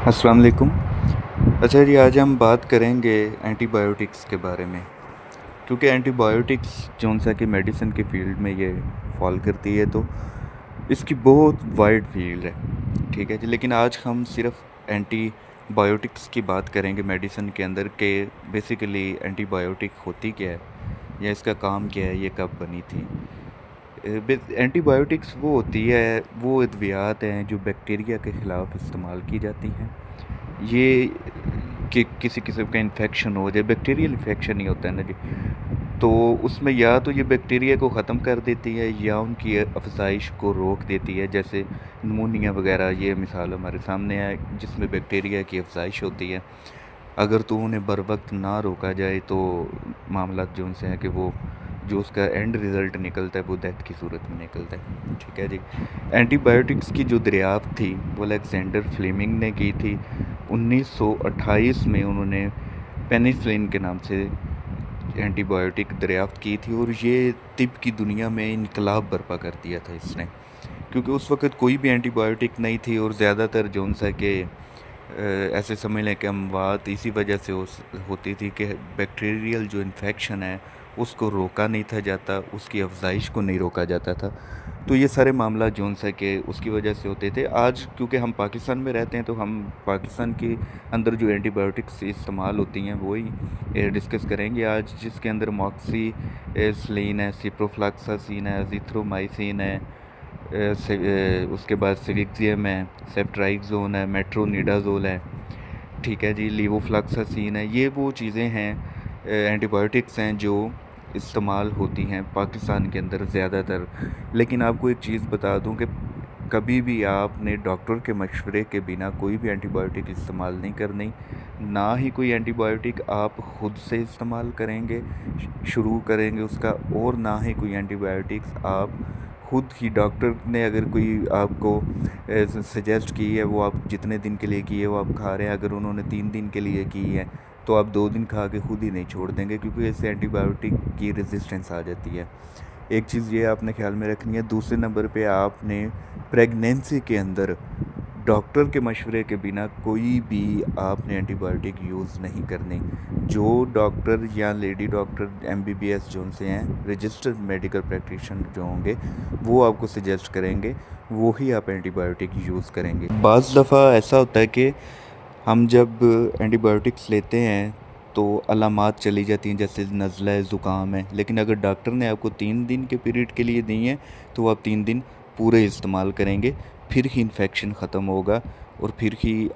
अस्सलाम वालेकुम। अच्छा जी, आज हम बात करेंगे एंटीबायोटिक्स के बारे में। क्योंकि एंटीबायोटिक्स जौन सा कि मेडिसिन के फील्ड में ये फॉल करती है, तो इसकी बहुत वाइड फील्ड है। ठीक है जी, लेकिन आज हम सिर्फ एंटीबायोटिक्स की बात करेंगे मेडिसिन के अंदर के बेसिकली एंटीबायोटिक होती क्या है या इसका काम क्या है, ये कब बनी थी। एंटीबायोटिक्स वो होती है, वो अद्वियात हैं जो बैक्टीरिया के ख़िलाफ़ इस्तेमाल की जाती हैं। ये कि किसी किस्म का इन्फेक्शन हो जाए, बैक्टीरियल इन्फेक्शन ही होता है ना जी, तो उसमें या तो ये बैक्टीरिया को ख़त्म कर देती है या उनकी अफजाइश को रोक देती है। जैसे नमूनिया वगैरह, ये मिसाल हमारे सामने है जिसमें बैक्टीरिया की अफजाइश होती है। अगर तो उन्हें बर वक्त ना रोका जाए तो मामला जो उनसे है कि वो जो उसका एंड रिज़ल्ट निकलता है वो डेथ की सूरत में निकलता है। ठीक है जी। एंटीबायोटिक्स की जो दरियाफ्त थी वो अलेक्जेंडर फ्लेमिंग ने की थी 1928 में। उन्होंने पेनिसिलिन के नाम से एंटीबायोटिक दरियाफ्त की थी और ये तिब की दुनिया में इनकलाब बर्पा कर दिया था इसने। क्योंकि उस वक़्त कोई भी एंटीबायोटिक नहीं थी और ज़्यादातर जो उनसा कि ऐसे समझ लें कि अमवात इसी वजह से होती थी कि बैक्टीरियल जो इन्फेक्शन है उसको रोका नहीं था जाता, उसकी अफजाइश को नहीं रोका जाता था। तो ये सारे मामला जोन सा कि उसकी वजह से होते थे। आज क्योंकि हम पाकिस्तान में रहते हैं तो हम पाकिस्तान के अंदर जो एंटीबायोटिक्स इस्तेमाल होती हैं वही डिस्कस करेंगे आज, जिसके अंदर मॉक्सी सलीन है, सिप्रोफ्लॉक्सासिन है, अज़िथ्रोमाइसिन है, उसके बाद सिविक्सियम है, सेफ्ट्राइक्सोन है, मेट्रोनिडाज़ोल है। ठीक है जी, लीवोफ्लॉक्सासिन है। ये वो चीज़ें हैं, एंटीबायोटिक्स हैं जो इस्तेमाल होती हैं पाकिस्तान के अंदर ज़्यादातर। लेकिन आपको एक चीज़ बता दूं कि कभी भी आपने डॉक्टर के मशवरे के बिना कोई भी एंटीबायोटिक इस्तेमाल नहीं करनी। ना ही कोई एंटीबायोटिक आप खुद से इस्तेमाल करेंगे, शुरू करेंगे उसका, और ना ही कोई एंटीबायोटिक्स आप खुद ही डॉक्टर ने अगर कोई आपको सजेस्ट की है, वो आप जितने दिन के लिए की है वो आप खा रहे हैं। अगर उन्होंने 3 दिन के लिए की है तो आप 2 दिन खा के खुद ही नहीं छोड़ देंगे, क्योंकि इससे एंटीबायोटिक की रेजिस्टेंस आ जाती है। एक चीज़ ये आपने ख्याल में रखनी है। दूसरे नंबर पे आपने प्रेगनेंसी के अंदर डॉक्टर के मशवरे के बिना कोई भी आपने एंटीबायोटिक यूज़ नहीं करनी। जो डॉक्टर या लेडी डॉक्टर एमबीबीएस जो उनसे हैं, रजिस्टर्ड मेडिकल प्रैक्टिशनर जो होंगे, वो आपको सजेस्ट करेंगे, वो ही आप एंटीबायोटिक यूज़ करेंगे। बाज़ दफ़ा ऐसा होता है कि हम जब एंटीबायोटिक्स लेते हैं तो अलामात चली जाती हैं, जैसे नज़ला है, ज़ुकाम है। लेकिन अगर डॉक्टर ने आपको 3 दिन के पीरियड के लिए दी हैं तो आप 3 दिन पूरे इस्तेमाल करेंगे, फिर ही इन्फेक्शन ख़त्म होगा और फिर ही